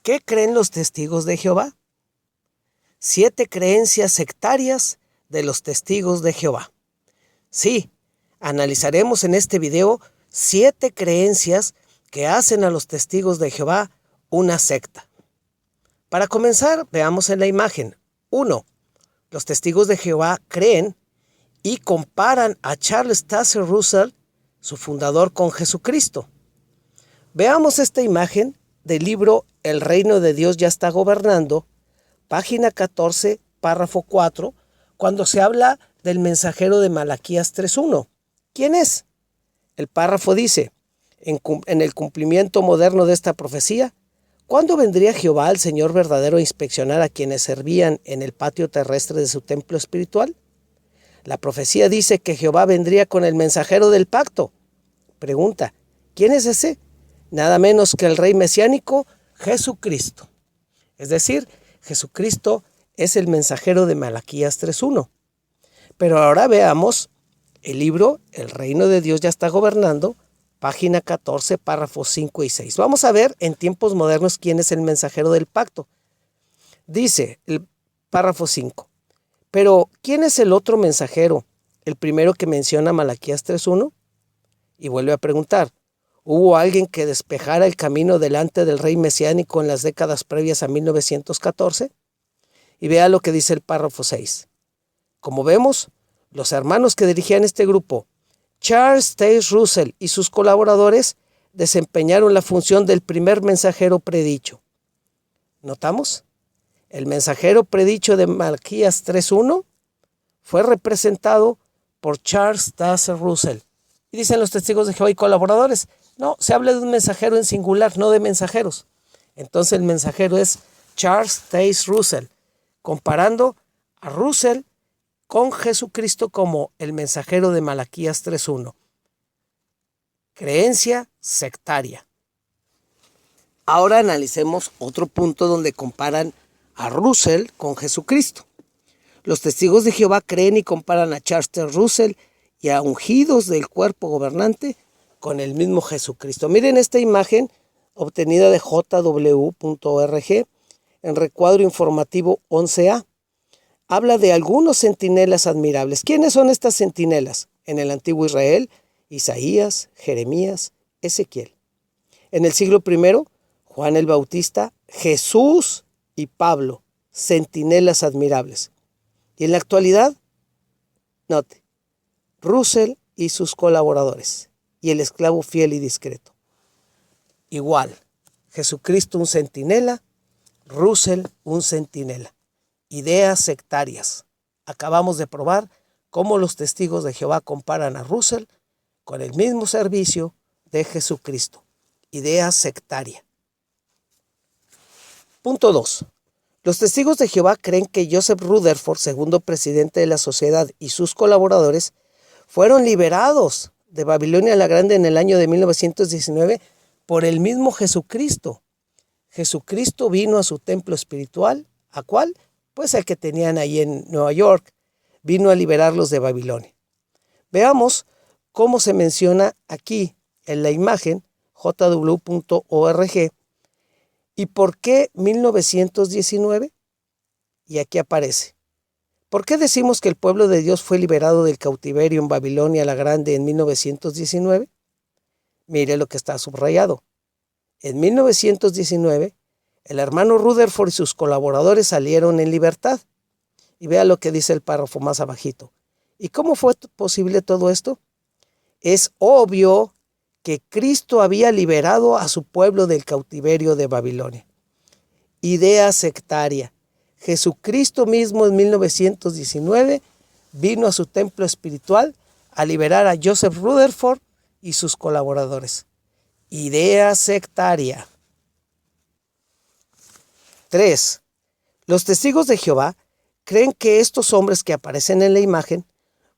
¿Qué creen los testigos de Jehová? 7 creencias sectarias de los testigos de Jehová. Sí, analizaremos en este video 7 creencias que hacen a los testigos de Jehová una secta. Para comenzar, veamos en la imagen. 1. Los testigos de Jehová creen y comparan a Charles Taze Russell, su fundador, con Jesucristo. Veamos esta imagen del libro El reino de Dios ya está gobernando, página 14, párrafo 4, cuando se habla del mensajero de Malaquías 3.1. ¿Quién es? El párrafo dice, en el cumplimiento moderno de esta profecía, ¿cuándo vendría Jehová, el Señor verdadero, a inspeccionar a quienes servían en el patio terrestre de su templo espiritual? La profecía dice que Jehová vendría con el mensajero del pacto. Pregunta, ¿quién es ese? Nada menos que el rey mesiánico, Jesucristo. Es decir, Jesucristo es el mensajero de Malaquías 3.1. Pero ahora veamos el libro El reino de Dios ya está gobernando, página 14, párrafos 5 y 6. Vamos a ver en tiempos modernos quién es el mensajero del pacto. Dice el párrafo 5. Pero, ¿quién es el otro mensajero? El primero que menciona Malaquías 3.1. Y vuelve a preguntar, ¿hubo alguien que despejara el camino delante del rey mesiánico en las décadas previas a 1914? Y vea lo que dice el párrafo 6. Como vemos, los hermanos que dirigían este grupo, Charles Taze Russell y sus colaboradores, desempeñaron la función del primer mensajero predicho. ¿Notamos? El mensajero predicho de Malaquías 3.1 fue representado por Charles Taze Russell. Y dicen los testigos de Jehová y colaboradores, no, se habla de un mensajero en singular, no de mensajeros. Entonces el mensajero es Charles Taze Russell, comparando a Russell con Jesucristo como el mensajero de Malaquías 3.1. Creencia sectaria. Ahora analicemos otro punto donde comparan a Russell con Jesucristo. Los testigos de Jehová creen y comparan a Charles Taze Russell y a ungidos del cuerpo gobernante con el mismo Jesucristo. Miren esta imagen obtenida de jw.org en recuadro informativo 11A. Habla de algunos centinelas admirables. ¿Quiénes son estas centinelas? En el antiguo Israel, Isaías, Jeremías, Ezequiel. En el siglo I, Juan el Bautista, Jesús y Pablo, centinelas admirables. Y en la actualidad, note, Russell y sus colaboradores, y el esclavo fiel y discreto. Igual, Jesucristo un centinela, Russell un centinela. Ideas sectarias. Acabamos de probar cómo los testigos de Jehová comparan a Russell con el mismo servicio de Jesucristo. Idea sectaria. Punto 2. Los testigos de Jehová creen que Joseph Rutherford, segundo presidente de la sociedad, y sus colaboradores fueron liberados de Babilonia la Grande en el año de 1919 por el mismo Jesucristo. Jesucristo vino a su templo espiritual, ¿a cuál? Pues el que tenían ahí en Nueva York, vino a liberarlos de Babilonia. Veamos cómo se menciona aquí en la imagen jw.org y por qué 1919. Y aquí aparece. ¿Por qué decimos que el pueblo de Dios fue liberado del cautiverio en Babilonia la Grande en 1919? Mire lo que está subrayado. En 1919, el hermano Rutherford y sus colaboradores salieron en libertad. Y vea lo que dice el párrafo más abajito. ¿Y cómo fue posible todo esto? Es obvio que Cristo había liberado a su pueblo del cautiverio de Babilonia. Idea sectaria. Jesucristo mismo en 1919 vino a su templo espiritual a liberar a Joseph Rutherford y sus colaboradores. Idea sectaria. 3. Los testigos de Jehová creen que estos hombres que aparecen en la imagen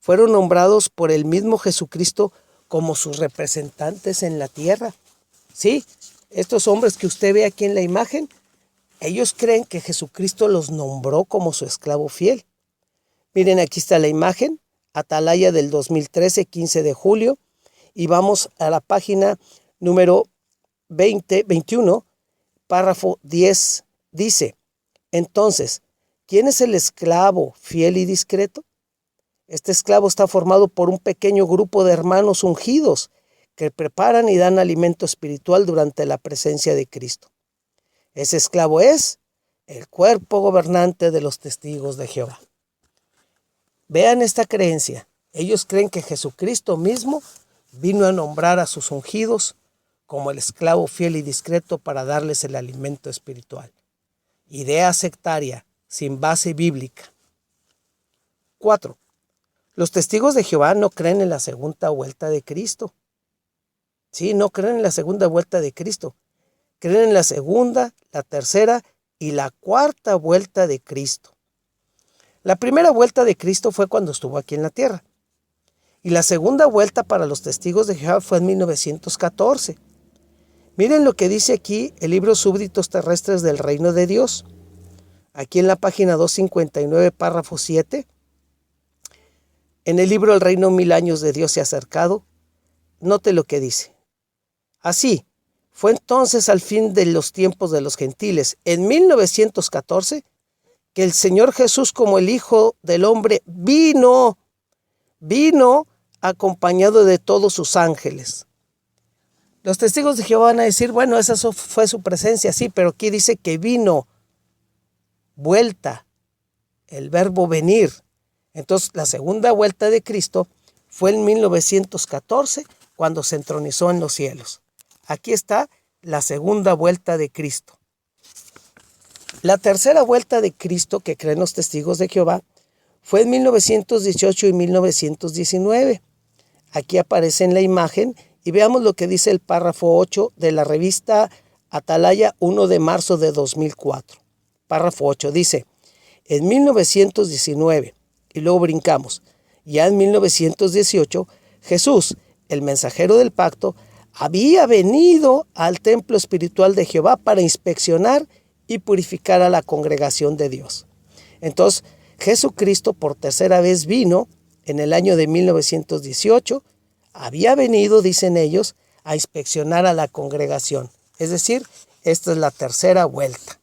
fueron nombrados por el mismo Jesucristo como sus representantes en la tierra. Sí, estos hombres que usted ve aquí en la imagen, ellos creen que Jesucristo los nombró como su esclavo fiel. Miren, aquí está la imagen, Atalaya del 2013, 15 de julio, y vamos a la página número 21, párrafo 10 dice: entonces, ¿quién es el esclavo fiel y discreto? Este esclavo está formado por un pequeño grupo de hermanos ungidos que preparan y dan alimento espiritual durante la presencia de Cristo. Ese esclavo es el cuerpo gobernante de los testigos de Jehová. Vean esta creencia. Ellos creen que Jesucristo mismo vino a nombrar a sus ungidos como el esclavo fiel y discreto para darles el alimento espiritual. Idea sectaria, sin base bíblica. 4. Los testigos de Jehová no creen en la segunda vuelta de Cristo. Sí, no creen en la segunda vuelta de Cristo. Creen en la segunda, la tercera y la cuarta vuelta de Cristo. La primera vuelta de Cristo fue cuando estuvo aquí en la tierra. Y la segunda vuelta para los testigos de Jehová fue en 1914. Miren lo que dice aquí el libro Súbditos Terrestres del Reino de Dios. Aquí en la página 259, párrafo 7. En el libro El Reino 1000 años de Dios se ha acercado. Note lo que dice. Así, fue entonces al fin de los tiempos de los gentiles, en 1914, que el Señor Jesús como el Hijo del Hombre vino acompañado de todos sus ángeles. Los testigos de Jehová van a decir, bueno, esa fue su presencia, sí, pero aquí dice que vino, vuelta, el verbo venir. Entonces, la segunda vuelta de Cristo fue en 1914, cuando se entronizó en los cielos. Aquí está la segunda vuelta de Cristo. La tercera vuelta de Cristo que creen los testigos de Jehová fue en 1918 y 1919. Aquí aparece en la imagen y veamos lo que dice el párrafo 8 de la revista Atalaya 1 de marzo de 2004. Párrafo 8 dice, en 1919, y luego brincamos, ya en 1918, Jesús, el mensajero del pacto, había venido al templo espiritual de Jehová para inspeccionar y purificar a la congregación de Dios. Entonces, Jesucristo por tercera vez vino en el año de 1918, había venido, dicen ellos, a inspeccionar a la congregación. Es decir, esta es la tercera vuelta.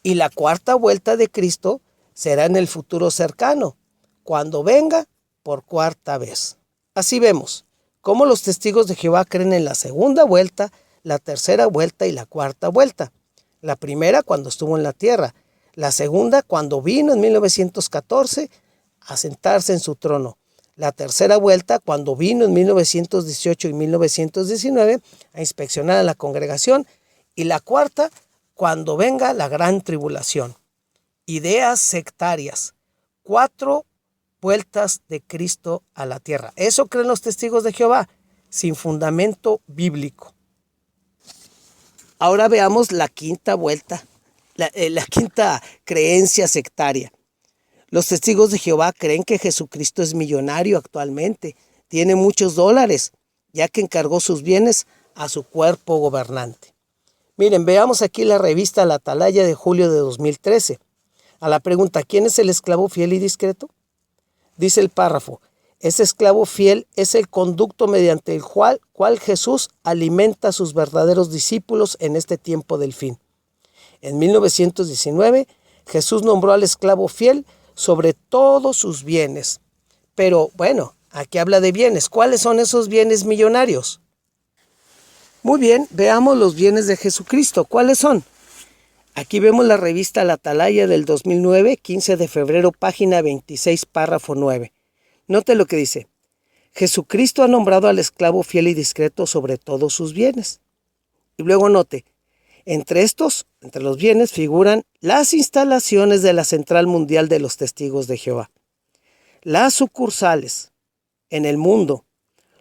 Y la cuarta vuelta de Cristo será en el futuro cercano, cuando venga por cuarta vez. Así vemos cómo los testigos de Jehová creen en la segunda vuelta, la tercera vuelta y la cuarta vuelta. La primera cuando estuvo en la tierra, la segunda cuando vino en 1914 a sentarse en su trono. La tercera vuelta cuando vino en 1918 y 1919 a inspeccionar a la congregación. Y la cuarta cuando venga la gran tribulación. Ideas sectarias. 4 vueltas de Cristo a la tierra. Eso creen los testigos de Jehová, sin fundamento bíblico. Ahora veamos la quinta vuelta, la quinta creencia sectaria. Los testigos de Jehová creen que Jesucristo es millonario actualmente, tiene muchos dólares, ya que encargó sus bienes a su cuerpo gobernante. Miren, veamos aquí la revista La Atalaya de julio de 2013. A la pregunta, ¿quién es el esclavo fiel y discreto? Dice el párrafo, ese esclavo fiel es el conducto mediante el cual Jesús alimenta a sus verdaderos discípulos en este tiempo del fin. En 1919, Jesús nombró al esclavo fiel sobre todos sus bienes. Pero bueno, aquí habla de bienes. ¿Cuáles son esos bienes millonarios? Muy bien, veamos los bienes de Jesucristo. ¿Cuáles son? Aquí vemos la revista La Atalaya del 2009, 15 de febrero, página 26, párrafo 9. Note lo que dice. Jesucristo ha nombrado al esclavo fiel y discreto sobre todos sus bienes. Y luego note, entre los bienes figuran las instalaciones de la Central Mundial de los Testigos de Jehová, las sucursales en el mundo,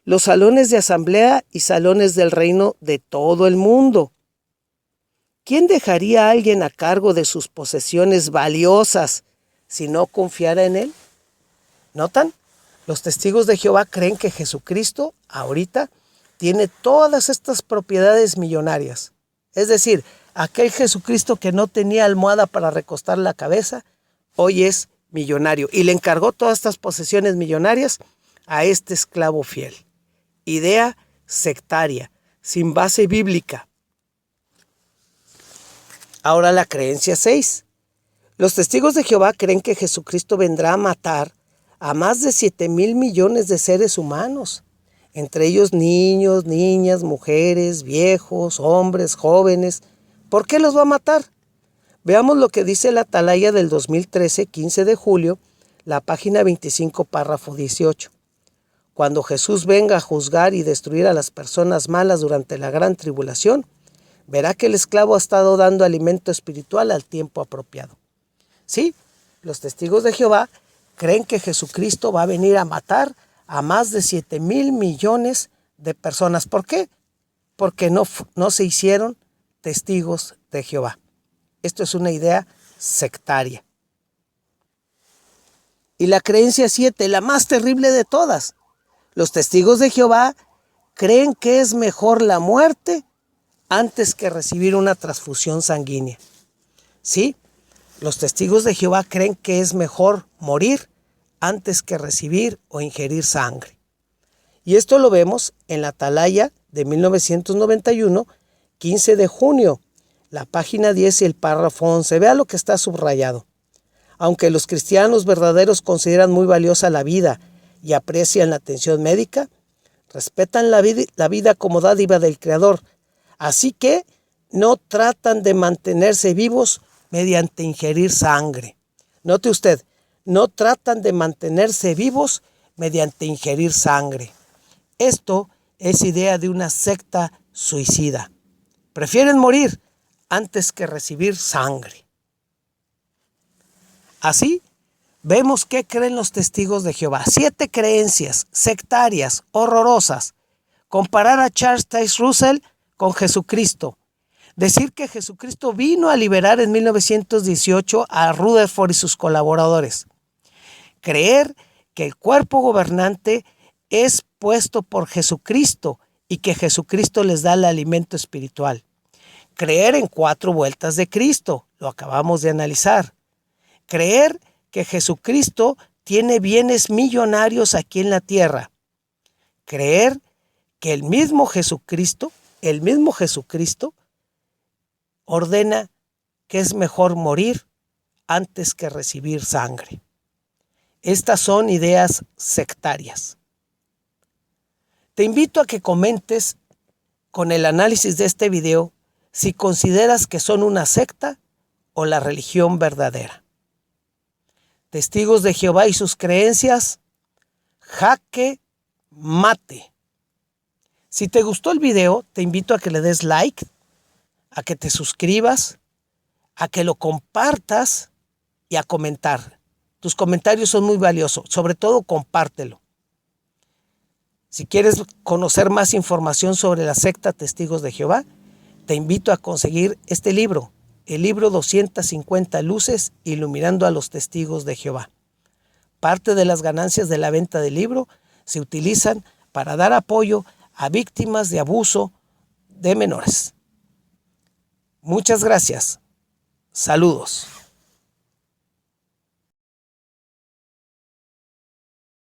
los salones de asamblea y salones del reino de todo el mundo. ¿Quién dejaría a alguien a cargo de sus posesiones valiosas si no confiara en él? ¿Notan? Los testigos de Jehová creen que Jesucristo ahorita tiene todas estas propiedades millonarias. Es decir, aquel Jesucristo que no tenía almohada para recostar la cabeza, hoy es millonario. Y le encargó todas estas posesiones millonarias a este esclavo fiel. Idea sectaria, sin base bíblica. Ahora la creencia 6. Los testigos de Jehová creen que Jesucristo vendrá a matar a más de 7,000 millones de seres humanos, entre ellos niños, niñas, mujeres, viejos, hombres, jóvenes. ¿Por qué los va a matar? Veamos lo que dice la Atalaya del 2013, 15 de julio, la página 25, párrafo 18. Cuando Jesús venga a juzgar y destruir a las personas malas durante la gran tribulación, verá que el esclavo ha estado dando alimento espiritual al tiempo apropiado. Sí, los testigos de Jehová creen que Jesucristo va a venir a matar a más de 7,000 millones de personas. ¿Por qué? Porque no se hicieron testigos de Jehová. Esto es una idea sectaria. Y la creencia 7, la más terrible de todas. Los testigos de Jehová creen que es mejor la muerte antes que recibir una transfusión sanguínea. Sí, los testigos de Jehová creen que es mejor morir antes que recibir o ingerir sangre. Y esto lo vemos en la Atalaya de 1991, 15 de junio, la página 10 y el párrafo 11. Vea lo que está subrayado. Aunque los cristianos verdaderos consideran muy valiosa la vida y aprecian la atención médica, respetan la vida como dádiva del Creador. Así que no tratan de mantenerse vivos mediante ingerir sangre. Note usted, no tratan de mantenerse vivos mediante ingerir sangre. Esto es idea de una secta suicida. Prefieren morir antes que recibir sangre. Así, vemos qué creen los testigos de Jehová. 7 creencias sectarias, horrorosas. Comparar a Charles Taze Russell con Jesucristo. Decir que Jesucristo vino a liberar en 1918 a Rutherford y sus colaboradores. Creer que el cuerpo gobernante es puesto por Jesucristo y que Jesucristo les da el alimento espiritual. Creer en 4 vueltas de Cristo, lo acabamos de analizar. Creer que Jesucristo tiene bienes millonarios aquí en la tierra. Creer que el mismo Jesucristo ordena que es mejor morir antes que recibir sangre. Estas son ideas sectarias. Te invito a que comentes con el análisis de este video si consideras que son una secta o la religión verdadera. Testigos de Jehová y sus creencias, jaque mate. Si te gustó el video, te invito a que le des like, a que te suscribas, a que lo compartas y a comentar. Tus comentarios son muy valiosos, sobre todo compártelo. Si quieres conocer más información sobre la secta Testigos de Jehová, te invito a conseguir este libro, el libro 250 luces iluminando a los testigos de Jehová. Parte de las ganancias de la venta del libro se utilizan para dar apoyo a víctimas de abuso de menores. Muchas gracias. Saludos.